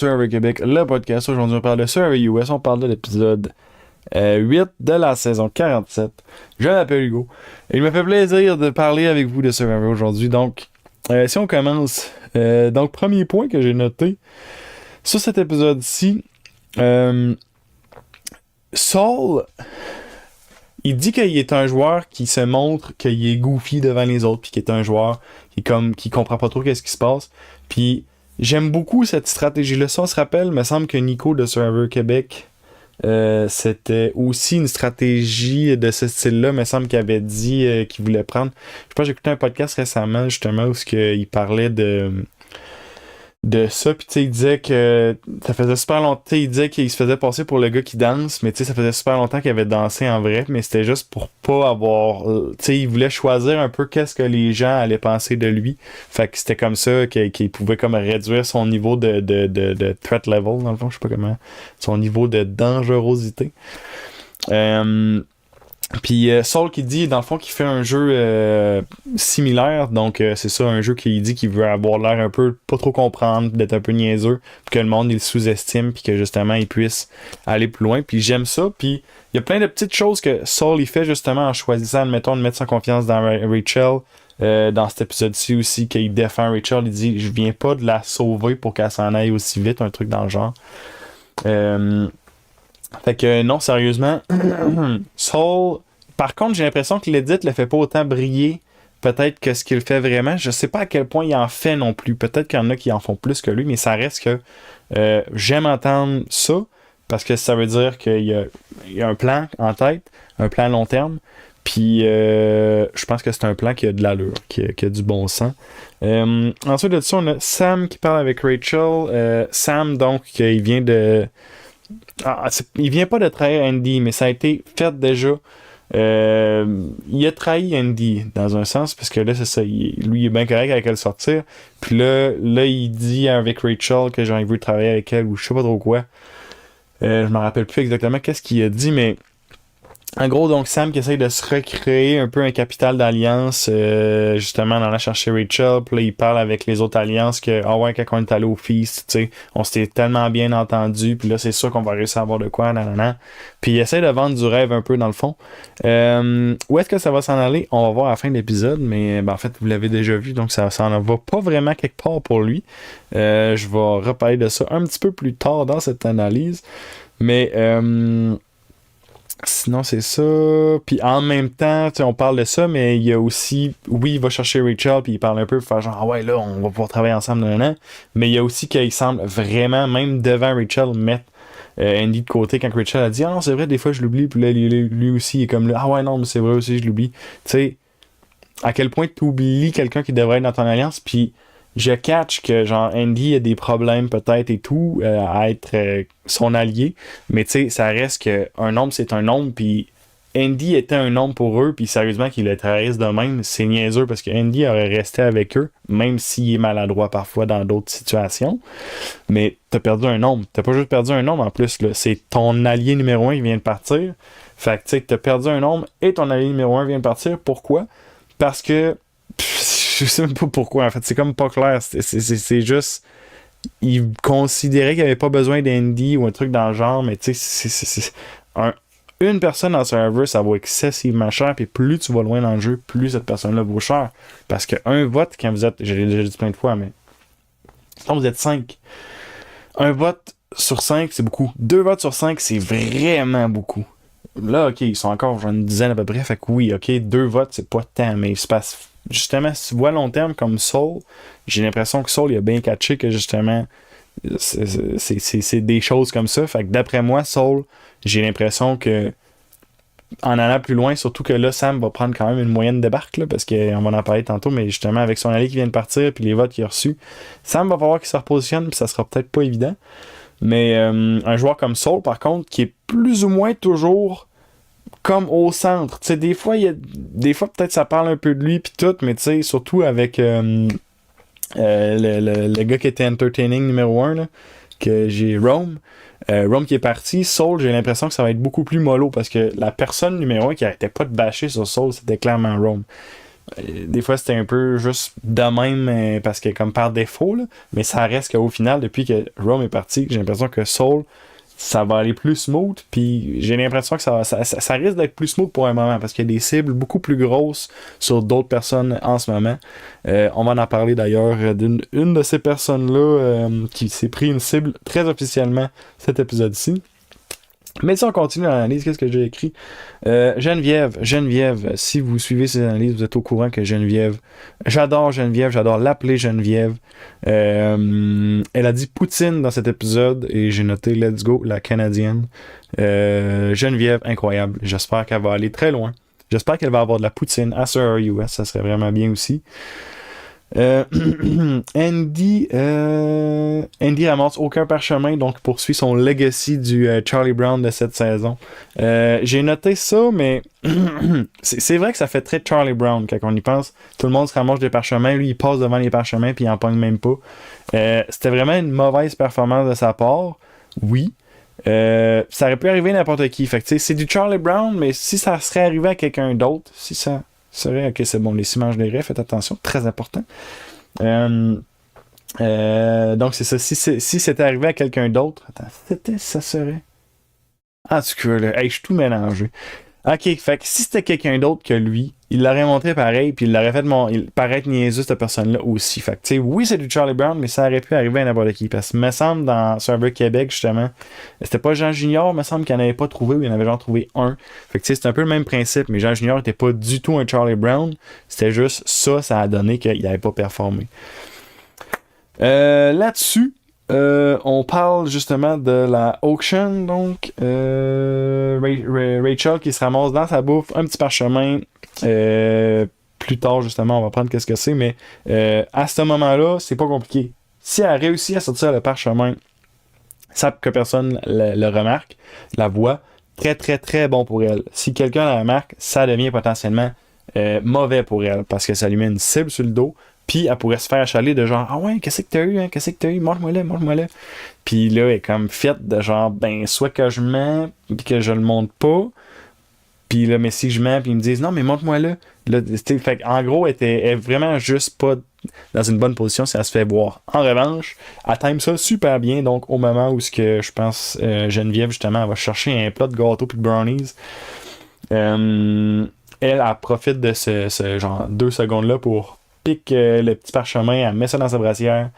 Survey Québec, le podcast. Aujourd'hui, on parle de Survey US. On parle de l'épisode 8 de la saison 47. Je m'appelle Hugo. Et il me fait plaisir de parler avec vous de Survey aujourd'hui. Donc, si on commence. Donc, premier point que j'ai noté sur cet épisode-ci. Saul, il dit qu'il est un joueur qui se montre qu'il est goofy devant les autres, puis qu'il est un joueur qui comprend pas trop qu'est-ce qui se passe. Puis j'aime beaucoup cette stratégie-là. Ça, on se rappelle, me semble que Nico de Survivor Québec, c'était aussi une stratégie de ce style-là. Me semble qu'il avait dit qu'il voulait prendre. Je pense que j'ai écouté un podcast récemment, justement, où il parlait de ça, puis tu sais, il disait que ça faisait super longtemps, il disait qu'il se faisait passer pour le gars qui danse, mais tu sais, ça faisait super longtemps qu'il avait dansé en vrai, mais c'était juste pour pas avoir, tu sais, il voulait choisir un peu qu'est-ce que les gens allaient penser de lui, fait que c'était comme ça qu'il pouvait comme réduire son niveau de threat level, dans le fond, je sais pas comment, son niveau de dangerosité. Puis Saul qui dit dans le fond qu'il fait un jeu similaire, donc c'est ça, un jeu qui dit qu'il veut avoir l'air un peu pas trop comprendre, d'être un peu niaiseux, puis que le monde il le sous-estime, puis que justement il puisse aller plus loin. Puis j'aime ça, puis il y a plein de petites choses que Saul il fait justement en choisissant, admettons, de mettre sa confiance dans Rachel. Dans cet épisode-ci aussi, qu'il défend Rachel, il dit je viens pas de la sauver pour qu'elle s'en aille aussi vite, un truc dans le genre. Fait que non, sérieusement, Saul, par contre, j'ai l'impression que l'edit le fait pas autant briller peut-être que ce qu'il fait vraiment. Je sais pas à quel point il en fait non plus. Peut-être qu'il y en a qui en font plus que lui, mais ça reste que j'aime entendre ça parce que ça veut dire qu'il y a un plan en tête, un plan à long terme. Puis je pense que c'est un plan qui a de l'allure, qui a du bon sens. Ensuite de ça, on a Sam qui parle avec Rachel. Sam, donc, il vient de... il vient pas de trahir Andy, mais ça a été fait déjà. Il a trahi Andy dans un sens, parce que là, c'est ça. Lui, il est bien correct avec elle sortir. Puis là, il dit avec Rachel que genre, il veut travailler avec elle, ou je sais pas trop quoi. Je me rappelle plus exactement qu'est-ce qu'il a dit, mais. En gros, donc Sam qui essaye de se recréer un peu un capital d'alliance, justement en allant chercher Rachel, puis là il parle avec les autres alliances que ouais, quand on est allé au Feast, tu sais, on s'était tellement bien entendu, puis là c'est sûr qu'on va réussir à avoir de quoi, nanana. Puis il essaie de vendre du rêve un peu dans le fond. Où est-ce que ça va s'en aller? On va voir à la fin de l'épisode, mais en fait vous l'avez déjà vu, donc ça s'en va pas vraiment quelque part pour lui. Je vais reparler de ça un petit peu plus tard dans cette analyse, mais sinon, c'est ça. Puis en même temps, on parle de ça, mais il y a aussi, oui, il va chercher Rachel, puis il parle un peu pour faire genre, ah ouais, là, on va pouvoir travailler ensemble, nan. Mais il y a aussi qu'il semble vraiment, même devant Rachel, mettre Andy de côté quand Rachel a dit, ah non, c'est vrai, des fois je l'oublie, puis là, lui aussi, il est comme là, ah ouais, non, mais c'est vrai aussi, je l'oublie. Tu sais, à quel point tu oublies quelqu'un qui devrait être dans ton alliance, puis je catch que genre Andy a des problèmes peut-être et tout à être son allié, mais tu sais ça reste que un homme c'est un homme, puis Andy était un homme pour eux, puis sérieusement qu'ils le trahissent de même, c'est niaiseux parce que Andy aurait resté avec eux même s'il est maladroit parfois dans d'autres situations, mais t'as perdu un homme, t'as pas juste perdu un homme en plus là, c'est ton allié numéro 1 qui vient de partir, fait que tu sais t'as perdu un homme et ton allié numéro 1 vient de partir. Pourquoi? Parce que je sais même pas pourquoi, en fait, c'est comme pas clair. C'est juste. Il considérait qu'il n'y avait pas besoin d'Andy ou un truc dans le genre, mais tu sais, une personne dans Survivor, ça vaut excessivement cher, puis plus tu vas loin dans le jeu, plus cette personne-là vaut cher. Parce qu'un vote, quand vous êtes. Je l'ai déjà dit plein de fois, mais. Quand vous êtes 5, un vote sur 5, c'est beaucoup. 2 votes sur 5, c'est vraiment beaucoup. Là, ok, ils sont encore une dizaine à peu près, fait que oui, ok, 2 votes, c'est pas tant, mais c'est pas. Justement, si tu vois à long terme comme Saul, j'ai l'impression que Saul il a bien catché que justement c'est des choses comme ça. Fait que d'après moi, Saul, j'ai l'impression que en allant plus loin, surtout que là, Sam va prendre quand même une moyenne de barque, là, parce qu'on va en parler tantôt, mais justement avec son allié qui vient de partir puis les votes qu'il a reçus, Sam va falloir qu'il se repositionne, puis ça sera peut-être pas évident. Mais un joueur comme Saul, par contre, qui est plus ou moins toujours comme au centre. Tu sais, des fois peut-être ça parle un peu de lui pis tout, mais tu sais, surtout avec le gars qui était entertaining numéro 1, là, que j'ai Rome. Rome qui est parti, Saul, j'ai l'impression que ça va être beaucoup plus mollo parce que la personne numéro 1 qui arrêtait pas de bâcher sur Saul, c'était clairement Rome. des fois c'était un peu juste de même parce que comme par défaut, là, mais ça reste qu'au final, depuis que Rome est parti, j'ai l'impression que Soul, ça va aller plus smooth, puis j'ai l'impression que ça risque d'être plus smooth pour un moment, parce qu'il y a des cibles beaucoup plus grosses sur d'autres personnes en ce moment. On va en parler d'ailleurs d'une de ces personnes-là qui s'est pris une cible très officiellement cet épisode-ci. Mais si on continue l'analyse, qu'est-ce que j'ai écrit? Geneviève, si vous suivez ces analyses, vous êtes au courant que j'adore Geneviève, j'adore l'appeler Geneviève. Elle a dit Poutine dans cet épisode et j'ai noté Let's Go, la Canadienne. Geneviève, incroyable. J'espère qu'elle va aller très loin. J'espère qu'elle va avoir de la poutine à Sir US, ça serait vraiment bien aussi. Andy ramasse aucun parchemin, donc poursuit son legacy du Charlie Brown de cette saison. J'ai noté ça, mais c'est vrai que ça fait très Charlie Brown quand on y pense. Tout le monde se ramasse des parchemins, lui il passe devant les parchemins puis il en pogne même pas. C'était vraiment une mauvaise performance de sa part, oui. Ça aurait pu arriver à n'importe qui. Fait que, c'est du Charlie Brown, mais si ça serait arrivé à quelqu'un d'autre, si ça serait, ok, c'est bon, les images des raies, faites attention, très important. Donc c'est ça, si c'était arrivé à quelqu'un d'autre, ça serait. En tout cas, là, hey, je suis tout mélangé. Ok, fait que si c'était quelqu'un d'autre que lui, il l'aurait montré pareil, puis il l'aurait fait paraître niaiseux, cette personne-là aussi. Fait que, tu sais, oui, c'est du Charlie Brown, mais ça aurait pu arriver à n'importe qui. Parce que, me semble, dans Server Québec, justement, c'était pas Jean Junior, me semble qu'il n'en avait pas trouvé, ou il en avait genre trouvé un. Fait que, tu sais, c'est un peu le même principe, mais Jean Junior était pas du tout un Charlie Brown. C'était juste ça a donné qu'il n'avait pas performé. Là-dessus, on parle justement de la auction, donc Rachel qui se ramasse dans sa bouffe, un petit parchemin. Plus tard, justement, on va prendre qu'est-ce que c'est, mais à ce moment-là, c'est pas compliqué. Si elle réussit à sortir le parchemin, sans que personne le remarque, la voit, très très très bon pour elle. Si quelqu'un la remarque, ça devient potentiellement mauvais pour elle, parce que ça lui met une cible sur le dos. Puis elle pourrait se faire achaler de genre, ah ouais, qu'est-ce que t'as eu, hein? Qu'est-ce que t'as eu? Montre-moi là. Puis là, elle est comme faite de genre, ben, soit que je mens, puis que je le montre pas. Puis là, mais si je mens, puis ils me disent, non, mais montre-moi là. Fait en gros, elle est vraiment juste pas dans une bonne position si elle se fait voir. En revanche, elle time ça super bien. Donc, au moment où je pense, Geneviève, justement, elle va chercher un plat de gâteau puis de brownies. Elle profite de ce genre 2 secondes-là pour pique le petit parchemin, elle met ça dans sa brassière,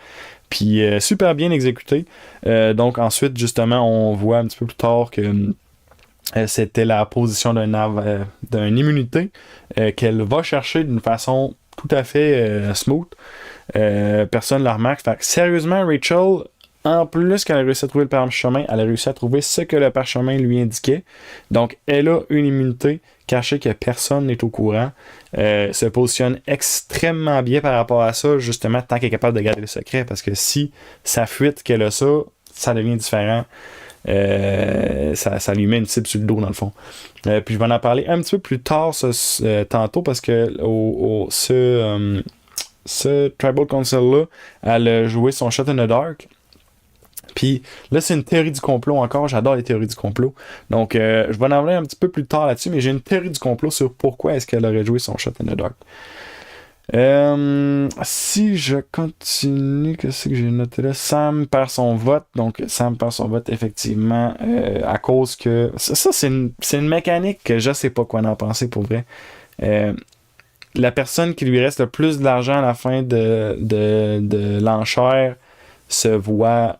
puis super bien exécuté. Donc ensuite, justement, on voit un petit peu plus tard que c'était la position d'une immunité qu'elle va chercher d'une façon tout à fait smooth. Personne ne la remarque. Fait que, sérieusement, Rachel, en plus qu'elle a réussi à trouver le parchemin, elle a réussi à trouver ce que le parchemin lui indiquait. Donc, elle a une immunité cachée que personne n'est au courant. Se positionne extrêmement bien par rapport à ça, justement, tant qu'elle est capable de garder le secret. Parce que si ça fuite qu'elle a ça, ça devient différent. Ça lui met une cible sur le dos, dans le fond. Puis je vais en parler un petit peu plus tard tantôt, parce que ce Tribal Council-là, elle a joué son Shot in the Dark. Puis là, c'est une théorie du complot encore. J'adore les théories du complot. Donc, je vais en parler un petit peu plus tard là-dessus, mais j'ai une théorie du complot sur pourquoi est-ce qu'elle aurait joué son Shot in the Dark. Si je continue, qu'est-ce que j'ai noté là? Sam perd son vote. Donc, Sam perd son vote, effectivement, à cause que... Ça c'est une mécanique que je sais pas quoi en penser, pour vrai. La personne qui lui reste le plus d'argent à la fin de l'enchère se voit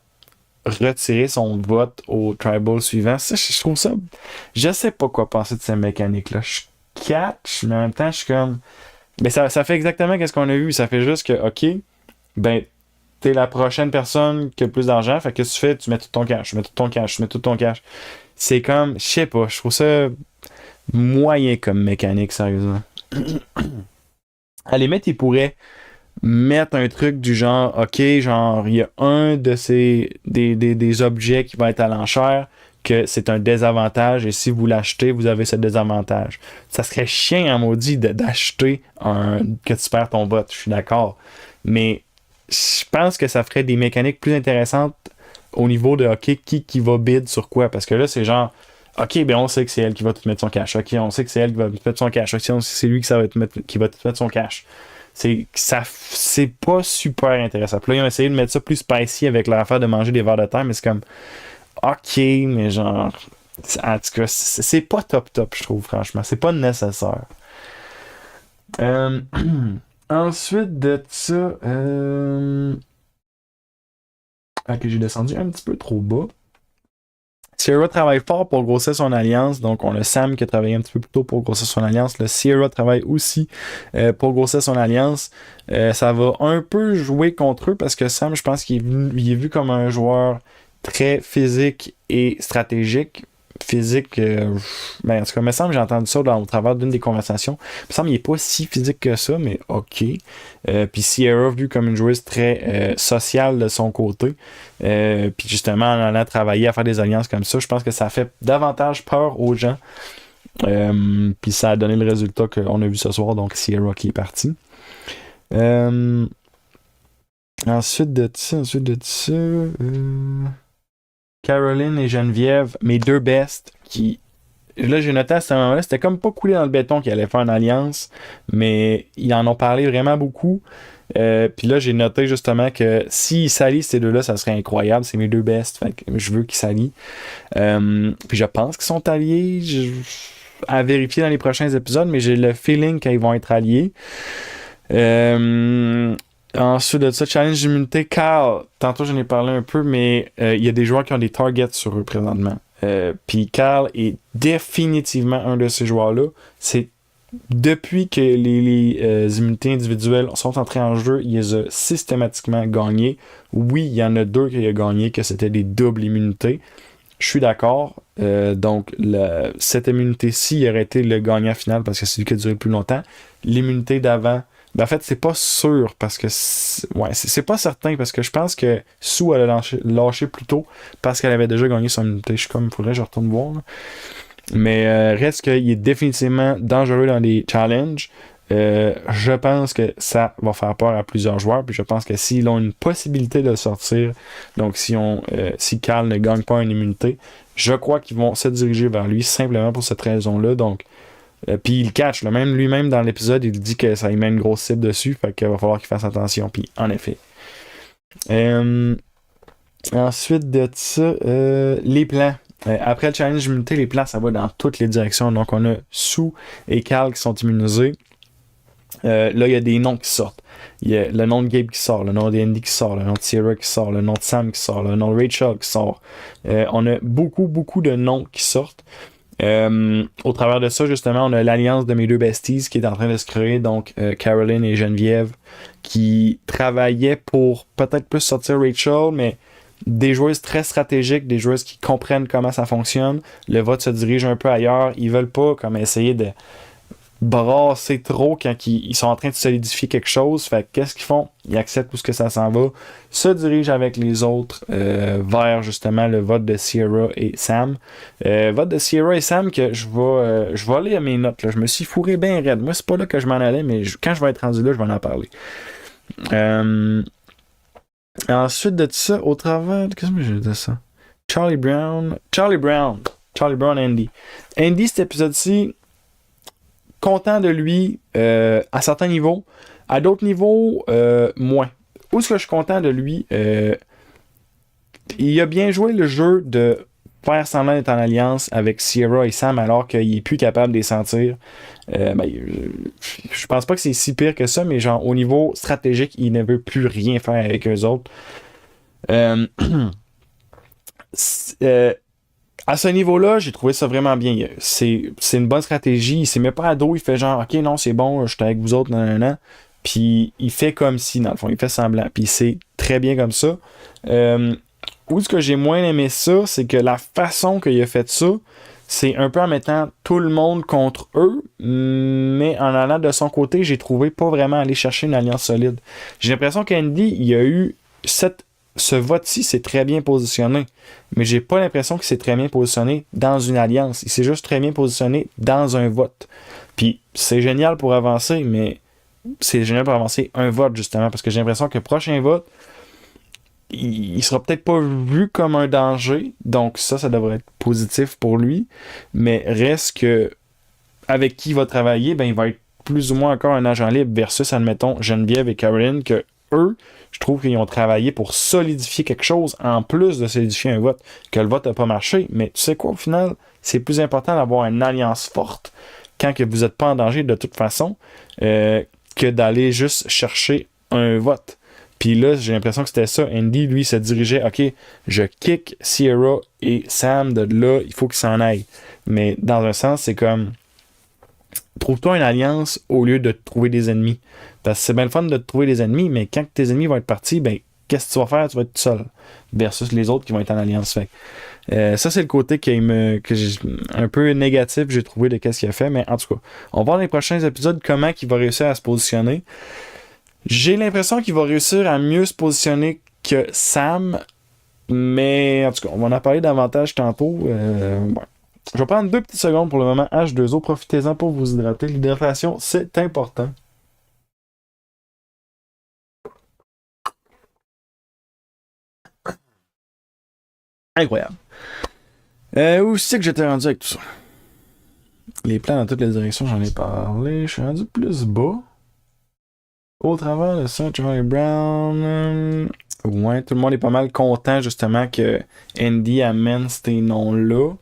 retirer son vote au tribal suivant. Ça, je trouve ça... Je sais pas quoi penser de cette mécanique-là. Je catch, mais en même temps, je suis comme... Mais ça fait exactement ce qu'on a vu. Ça fait juste que, OK, ben, t'es la prochaine personne qui a le plus d'argent. Fait que qu'est-ce que tu fais? Tu mets tout ton cash. C'est comme, je sais pas, je trouve ça moyen comme mécanique, sérieusement. À la limite, il pourrait mettre un truc du genre, OK, genre, il y a un de des objets qui va être à l'enchère, que c'est un désavantage, et si vous l'achetez, vous avez ce désavantage. Ça serait chiant en maudit d'acheter que tu perds ton vote, je suis d'accord. Mais je pense que ça ferait des mécaniques plus intéressantes au niveau de OK, qui va bid sur quoi. Parce que là, c'est genre, OK, ben on sait que c'est elle qui va tout mettre son cash. OK, on sait que c'est elle qui va tout mettre son cash. OK, on sait que c'est lui qui va tout mettre son cash. C'est pas super intéressant. Puis là, ils ont essayé de mettre ça plus spicy avec leur affaire de manger des vers de terre, mais c'est comme OK, mais genre. En tout cas, c'est pas top, je trouve, franchement. C'est pas nécessaire. Euh, Ensuite de ça. Ok, j'ai descendu un petit peu trop bas. Sierra travaille fort pour grossir son alliance. Donc, on a Sam qui a travaillé un petit peu plus tôt pour grossir son alliance. Le Sierra travaille aussi pour grossir son alliance. Ça va un peu jouer contre eux parce que Sam, je pense qu'il est vu comme un joueur très physique et stratégique. Physique, ben en tout cas, il me semble que j'ai entendu ça au travers d'une des conversations. Il me semble qu'il n'est pas si physique que ça, mais ok. Puis Sierra, vu comme une joueuse très sociale de son côté, puis justement en allant travailler à faire des alliances comme ça, je pense que ça fait davantage peur aux gens. Puis ça a donné le résultat qu'on a vu ce soir, donc Sierra qui est parti. Ensuite de ça, Caroline et Geneviève, mes deux bestes, qui. Là, j'ai noté à ce moment-là, c'était comme pas coulé dans le béton qu'ils allaient faire une alliance, mais ils en ont parlé vraiment beaucoup. Puis là, j'ai noté justement que s'ils s'allient ces deux-là, ça serait incroyable. C'est mes deux bestes, fait que je veux qu'ils s'allient. Puis je pense qu'ils sont alliés. À vérifier dans les prochains épisodes, mais j'ai le feeling qu'ils vont être alliés. Ensuite de ça, challenge d'immunité, Carl, tantôt j'en ai parlé un peu, mais il y a des joueurs qui ont des targets sur eux présentement. Puis Carl est définitivement un de ces joueurs-là. C'est depuis que les immunités individuelles sont entrées en jeu, il les a systématiquement gagnées. Oui, il y en a deux qu'il a gagné, que c'était des doubles immunités. Je suis d'accord. Donc, cette immunité-ci aurait été le gagnant final parce que c'est lui qui a duré le plus longtemps. L'immunité d'avant, ben en fait, c'est pas sûr parce que c'est pas certain parce que je pense que Sue elle a lâché plus tôt parce qu'elle avait déjà gagné son immunité. Je suis comme, faudrait que je retourne voir. Là. Mais reste qu'il est définitivement dangereux dans les challenges. Je pense que ça va faire peur à plusieurs joueurs. Puis je pense que s'ils ont une possibilité de le sortir, donc si Carl ne gagne pas une immunité, je crois qu'ils vont se diriger vers lui simplement pour cette raison-là. Donc, puis il catch, là, même lui-même dans l'épisode, il dit que ça y met une grosse cible dessus, fait qu'il va falloir qu'il fasse attention. Puis en effet. Ensuite de ça, les plans. Après le challenge d'immunité, les plans, ça va dans toutes les directions. Donc on a Sue et Carl qui sont immunisés. Là, il y a des noms qui sortent. Il y a le nom de Gabe qui sort, le nom d'Andy qui sort, le nom de Sierra qui sort, le nom de Sam qui sort, le nom de Rachel qui sort. On a beaucoup de noms qui sortent. Au travers de ça, justement, on a l'alliance de mes deux besties qui est en train de se créer, donc Caroline et Geneviève, qui travaillaient pour peut-être plus sortir Rachel, mais des joueuses très stratégiques, des joueuses qui comprennent comment ça fonctionne. Le vote se dirige un peu ailleurs. Ils veulent pas comme essayer de brasser trop quand ils sont en train de solidifier quelque chose. Fait qu'est-ce qu'ils font? Ils acceptent où ce que ça s'en va, se dirigent avec les autres vers justement le vote de Sierra et Sam. Vote de Sierra et Sam que je vais aller à mes notes. Là. Je me suis fourré bien raide. Moi, c'est pas là que je m'en allais, mais quand je vais être rendu là, je vais en parler. Ensuite de ça, au travers... Qu'est-ce que j'ai dit ça? Charlie Brown, Andy. Andy, cet épisode-ci, content de lui à certains niveaux. À d'autres niveaux, moins. Où est-ce que je suis content de lui? Il a bien joué le jeu de faire semblant d'être en alliance avec Sierra et Sam alors qu'il est plus capable de les sentir. Je pense pas que c'est si pire que ça, mais genre au niveau stratégique, il ne veut plus rien faire avec eux autres. À ce niveau-là, j'ai trouvé ça vraiment bien. C'est une bonne stratégie. Il s'est mis pas à dos, il fait genre OK, non, c'est bon, je suis avec vous autres, nan. Puis il fait comme si, dans le fond, il fait semblant. Puis c'est très bien comme ça. Où est-ce que j'ai moins aimé ça, c'est que la façon qu'il a fait ça, c'est un peu en mettant tout le monde contre eux, mais en allant de son côté, j'ai trouvé pas vraiment aller chercher une alliance solide. J'ai l'impression qu'Andy, il a eu ce vote-ci, c'est très bien positionné, mais j'ai pas l'impression qu'il s'est très bien positionné dans une alliance. Il s'est juste très bien positionné dans un vote. Puis c'est génial pour avancer, mais c'est génial pour avancer un vote, justement, parce que j'ai l'impression que le prochain vote, il sera peut-être pas vu comme un danger, donc ça devrait être positif pour lui, mais reste que avec qui il va travailler, ben il va être plus ou moins encore un agent libre versus, admettons, Geneviève et Caroline, que eux, je trouve qu'ils ont travaillé pour solidifier quelque chose en plus de solidifier un vote, que le vote n'a pas marché, mais tu sais quoi, au final, c'est plus important d'avoir une alliance forte quand que vous n'êtes pas en danger de toute façon, que d'aller juste chercher un vote. Puis là, j'ai l'impression que c'était ça. Andy, lui, se dirigeait, OK, je kick Sierra et Sam de là, il faut qu'ils s'en aillent. Mais dans un sens, c'est comme, trouve-toi une alliance au lieu de te trouver des ennemis. Parce que c'est bien le fun de te trouver des ennemis, mais quand tes ennemis vont être partis, ben, qu'est-ce que tu vas faire? Tu vas être tout seul. Versus les autres qui vont être en alliance. Fait. Ça, c'est le côté que j'ai un peu négatif, j'ai trouvé de qu'est-ce qu'il a fait. Mais en tout cas, on va voir dans les prochains épisodes comment il va réussir à se positionner. J'ai l'impression qu'il va réussir à mieux se positionner que Sam, mais en tout cas, on va en parler davantage tantôt. Ouais. Je vais prendre 2 petites secondes pour le moment. H2O, profitez-en pour vous hydrater. L'hydratation, c'est important. Incroyable. Où c'est que j'étais rendu avec tout ça? Les plans dans toutes les directions, j'en ai parlé. Je suis rendu plus bas. Au travers de ça, Charlie Brown. Ouais, tout le monde est pas mal content justement que Andy amène ces noms-là.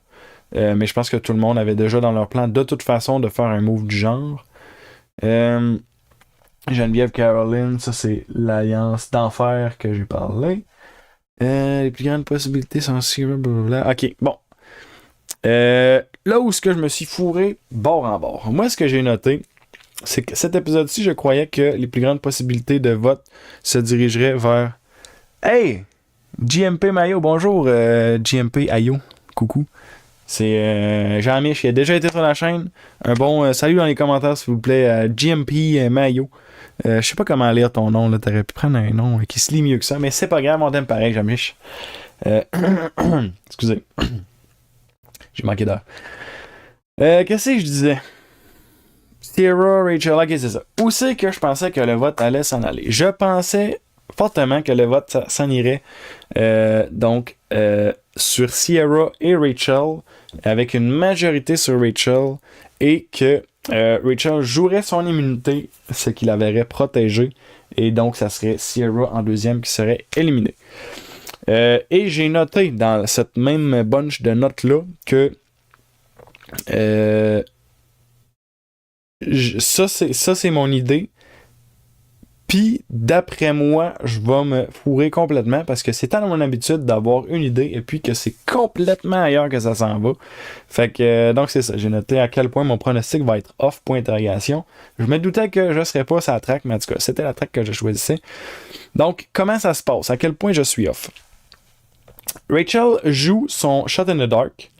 Mais je pense que tout le monde avait déjà dans leur plan de toute façon de faire un move du genre. Geneviève Caroline, ça c'est l'alliance d'enfer que j'ai parlé. Les plus grandes possibilités sont Sierra, blablabla. Ok, bon. Là où ce que je me suis fourré bord en bord. Moi, ce que j'ai noté, c'est que cet épisode-ci, je croyais que les plus grandes possibilités de vote se dirigeraient vers Hey! JMP Mayo, bonjour JMP Ayo, coucou. C'est Jean-Mich qui a déjà été sur la chaîne. Un bon salut dans les commentaires s'il vous plaît, JMP Mayo. Je sais pas comment lire ton nom, là. T'aurais pu prendre un nom qui se lit mieux que ça, mais c'est pas grave, on t'aime pareil, Jean-Mich. Excusez. J'ai manqué d'heure. Qu'est-ce que je disais? Sierra, Rachel, ok, c'est ça. Où c'est que je pensais que le vote allait s'en aller? Je pensais fortement que le vote s'en irait sur Sierra et Rachel, avec une majorité sur Rachel, et que Rachel jouerait son immunité, ce qui la verrait protégée, et donc ça serait Sierra en deuxième qui serait éliminée. Et j'ai noté dans cette même bunch de notes-là que ça c'est mon idée. Puis, d'après moi, je vais me fourrer complètement parce que c'est tant mon habitude d'avoir une idée et puis que c'est complètement ailleurs que ça s'en va. Fait que, donc c'est ça. J'ai noté à quel point mon pronostic va être off, point d'interrogation. Je me doutais que je ne serais pas sur la track, mais en tout cas, c'était la track que je choisissais. Donc, comment ça se passe? À quel point je suis off? Rachel joue son Shot in the Dark.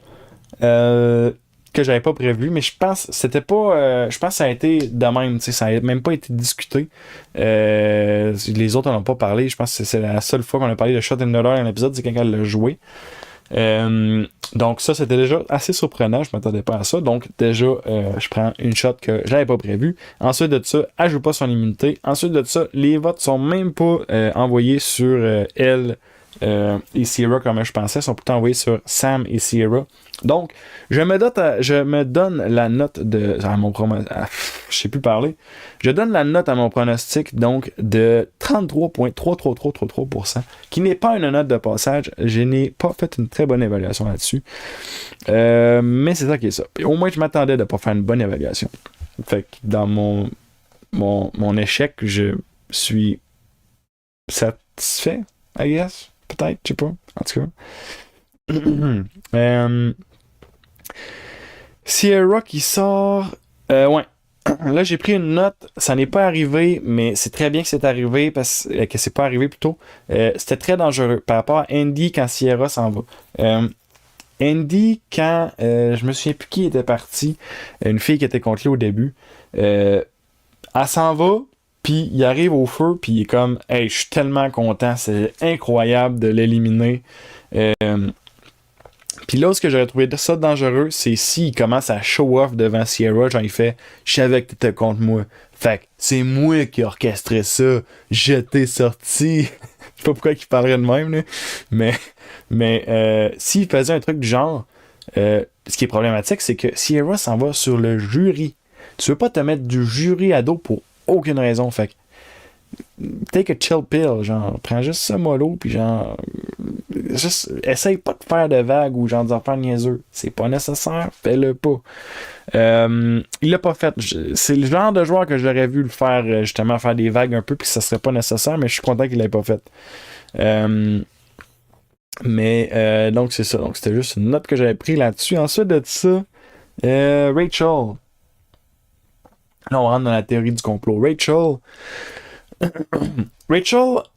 Que j'avais pas prévu, mais je pense que c'était pas. Je pense que ça a été de même, ça n'a même pas été discuté. Les autres n'en ont pas parlé. Je pense que c'est la seule fois qu'on a parlé de Shot in the Dark dans l'épisode, c'est quand elle l'a joué. Donc ça, c'était déjà assez surprenant, je m'attendais pas à ça. Donc déjà, je prends une shot que j'avais pas prévue. Ensuite de ça, elle joue pas son immunité. Ensuite de ça, les votes sont même pas envoyés sur elle et Sierra comme je pensais, sont plutôt envoyés sur Sam et Sierra. Donc, je me donne la note de à mon je sais plus parler. Je donne la note à mon pronostic donc de 33,33333%, qui n'est pas une note de passage. Je n'ai pas fait une très bonne évaluation là-dessus. Mais c'est ça qui est ça. Et au moins, je m'attendais de pas faire une bonne évaluation. Fait que dans mon échec, je suis satisfait, I guess. Peut-être, je sais pas. En tout cas. Sierra qui sort. Ouais. Là, j'ai pris une note. Ça n'est pas arrivé, mais c'est très bien que c'est arrivé parce que c'est pas arrivé plutôt. C'était très dangereux par rapport à Andy quand Sierra s'en va. Andy, quand je me souviens plus qui était parti, une fille qui était contre lui au début, elle s'en va. Puis il arrive au feu, puis il est comme « Hey, je suis tellement content, c'est incroyable de l'éliminer. » Puis Puis là, ce que j'aurais trouvé ça dangereux, c'est s'il commence à show off devant Sierra, genre il fait « Je savais que t'étais contre moi. Fait que c'est moi qui ai orchestré ça. Je t'ai sorti. » Je sais pas pourquoi il parlerait de même, là. Mais s'il faisait un truc du genre, ce qui est problématique, c'est que Sierra s'en va sur le jury. Tu veux pas te mettre du jury à dos pour aucune raison. Fait que take a chill pill, genre, prends juste ça mollo, puis genre, juste, essaye pas de faire de vagues ou genre d'en faire niaiseux. C'est pas nécessaire, fais-le pas. Il l'a pas fait. C'est le genre de joueur que j'aurais vu le faire, justement, faire des vagues un peu, puis ça serait pas nécessaire, mais je suis content qu'il l'ait pas fait. Donc c'est ça. Donc c'était juste une note que j'avais pris là-dessus. Ensuite de ça, Rachel. Là, on rentre dans la théorie du complot. Rachel,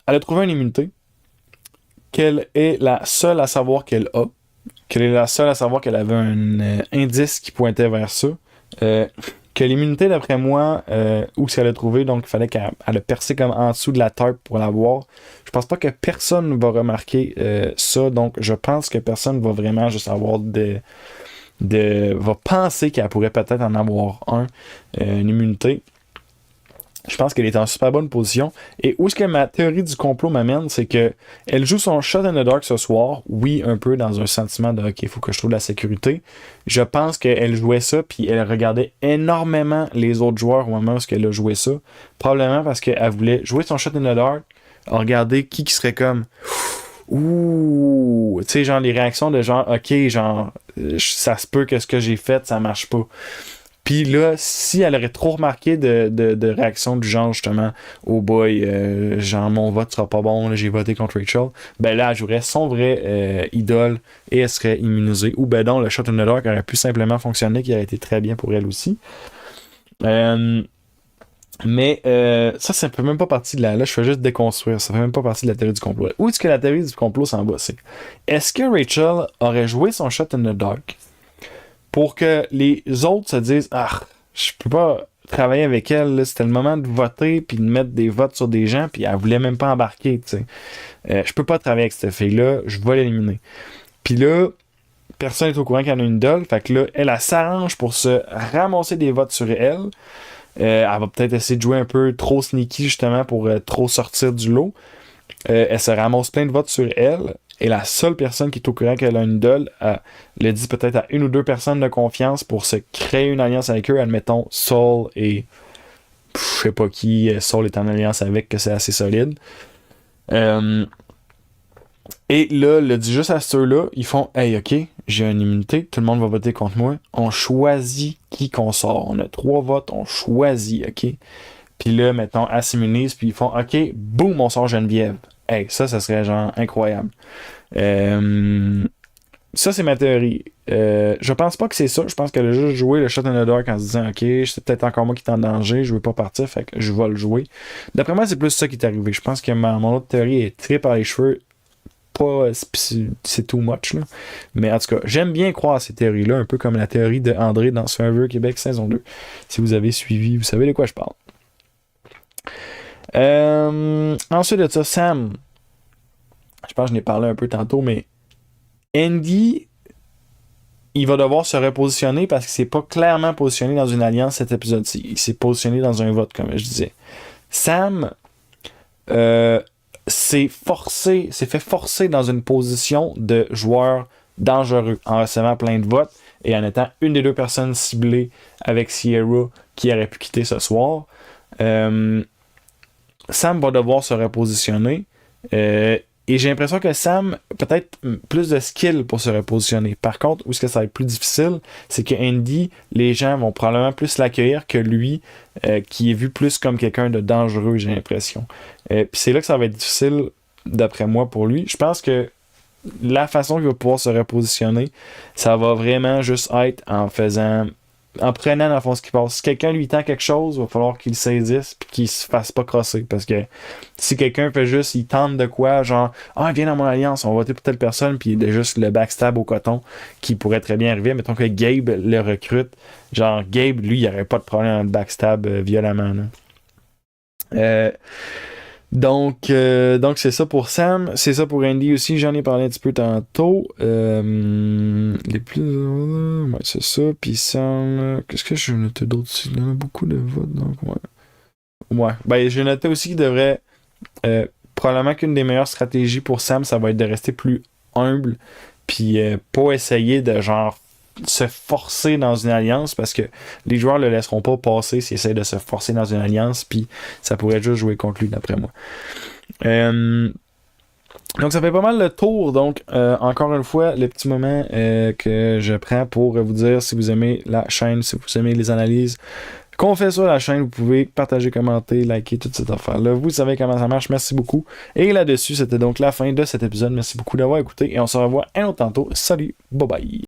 elle a trouvé une immunité qu'elle est la seule à savoir qu'elle a. Qu'elle est la seule à savoir qu'elle avait un indice qui pointait vers ça. Que l'immunité, d'après moi, où ce qu'elle a trouvé, donc il fallait qu'elle a percé comme en dessous de la tête pour l'avoir. Je pense pas que personne va remarquer ça, donc je pense que personne va vraiment juste avoir va penser qu'elle pourrait peut-être en avoir une immunité. Je pense qu'elle est en super bonne position. Et où est-ce que ma théorie du complot m'amène, c'est que elle joue son Shot in the Dark ce soir. Oui, un peu dans un sentiment de OK, il faut que je trouve de la sécurité. Je pense qu'elle jouait ça, puis elle regardait énormément les autres joueurs au moment où elle a joué ça. Probablement parce qu'elle voulait jouer son Shot in the Dark, regarder qui serait comme ouh, tu sais, genre les réactions de genre OK, genre ça se peut que ce que j'ai fait, ça marche pas. Puis là, si elle aurait trop remarqué de réactions du genre, justement, oh boy, genre mon vote sera pas bon, là, j'ai voté contre Rachel, ben là, elle jouerait son vrai idole et elle serait immunisée. Ou ben donc, le Shot in the Dark aurait pu simplement fonctionner, qui aurait été très bien pour elle aussi. Mais ça fait même pas partie de la... Là, je fais juste déconstruire. Ça fait même pas partie de la théorie du complot. Où est-ce que la théorie du complot s'en va? C'est, est-ce que Rachel aurait joué son Shot in the Dark pour que les autres se disent « Ah, je peux pas travailler avec elle, là. C'était le moment de voter puis de mettre des votes sur des gens, puis elle voulait même pas embarquer, tu sais. Je peux pas travailler avec cette fille-là, je vais l'éliminer. » Puis là, personne n'est au courant qu'elle a une idole, fait que là, elle s'arrange pour se ramasser des votes sur elle. Elle va peut-être essayer de jouer un peu trop sneaky, justement, pour trop sortir du lot. Elle se ramasse plein de votes sur elle. Et la seule personne qui est au courant qu'elle a une idole, le dit peut-être à une ou deux personnes de confiance pour se créer une alliance avec eux. Admettons, Saul et je sais pas qui, Saul est en alliance avec, que c'est assez solide. Et là, le dit juste à ceux-là, ils font « Hey, ok, j'ai une immunité, tout le monde va voter contre moi. On choisit qui qu'on sort. On a 3 votes, on choisit, ok? » Puis là, mettons, elle s'immunise, puis ils font « Ok, boum, on sort Geneviève. » Hey, ça serait genre incroyable. Ça, c'est ma théorie. Je pense pas que c'est ça. Je pense qu'elle a juste joué le Shot in the Dark en se disant « Ok, c'est peut-être encore moi qui est en danger, je veux pas partir, fait que je vais le jouer. » D'après moi, c'est plus ça qui est arrivé. Je pense que mon autre théorie est tirée par les cheveux. Pas, c'est too much, là. Mais en tout cas, j'aime bien croire à ces théories-là, un peu comme la théorie de André dans Survivor Québec saison 2. Si vous avez suivi, vous savez de quoi je parle. Ensuite de ça, Sam. Je pense que je n'ai parlé un peu tantôt, mais Andy, il va devoir se repositionner parce qu'il s'est pas clairement positionné dans une alliance cet épisode-ci. Il s'est positionné dans un vote, comme je disais. Sam s'est fait forcer dans une position de joueur dangereux en recevant plein de votes et en étant une des deux personnes ciblées avec Sierra qui aurait pu quitter ce soir. Sam va devoir se repositionner et j'ai l'impression que Sam peut-être plus de skill pour se repositionner. Par contre, où est-ce que ça va être plus difficile, c'est que Andy, les gens vont probablement plus l'accueillir que lui, qui est vu plus comme quelqu'un de dangereux, j'ai l'impression. Puis c'est là que ça va être difficile, d'après moi, pour lui. Je pense que la façon qu'il va pouvoir se repositionner, ça va vraiment juste être en prenant dans le fond ce qui passe. Si quelqu'un lui tend quelque chose, il va falloir qu'il saisisse et qu'il se fasse pas crosser. Parce que si quelqu'un fait juste, il tente de quoi, genre, viens dans mon alliance, on va voter pour telle personne, puis il a juste le backstab au coton qui pourrait très bien arriver. Mettons que Gabe le recrute. Genre, Gabe, lui, il n'y aurait pas de problème à le backstab violemment. Là. Donc c'est ça pour Sam. C'est ça pour Andy aussi. J'en ai parlé un petit peu tantôt. Les plus... Ouais, c'est ça. Puis Sam... Qu'est-ce que j'ai noté d'autre ici? Il y en a beaucoup de votes, donc ouais. Ouais. Ben, j'ai noté aussi qu'il devrait... probablement qu'une des meilleures stratégies pour Sam, ça va être de rester plus humble. Puis pas essayer de genre se forcer dans une alliance parce que les joueurs le laisseront pas passer s'ils essaient de se forcer dans une alliance, puis ça pourrait juste jouer contre lui d'après moi. Donc ça fait pas mal le tour. Donc encore une fois, le petit moment que je prends pour vous dire si vous aimez la chaîne, si vous aimez les analyses qu'on fait sur la chaîne, vous pouvez partager, commenter, liker, toute cette affaire-là. Vous savez comment ça marche, merci beaucoup. Et là-dessus, c'était donc la fin de cet épisode. Merci beaucoup d'avoir écouté et on se revoit un autre tantôt. Salut, bye bye.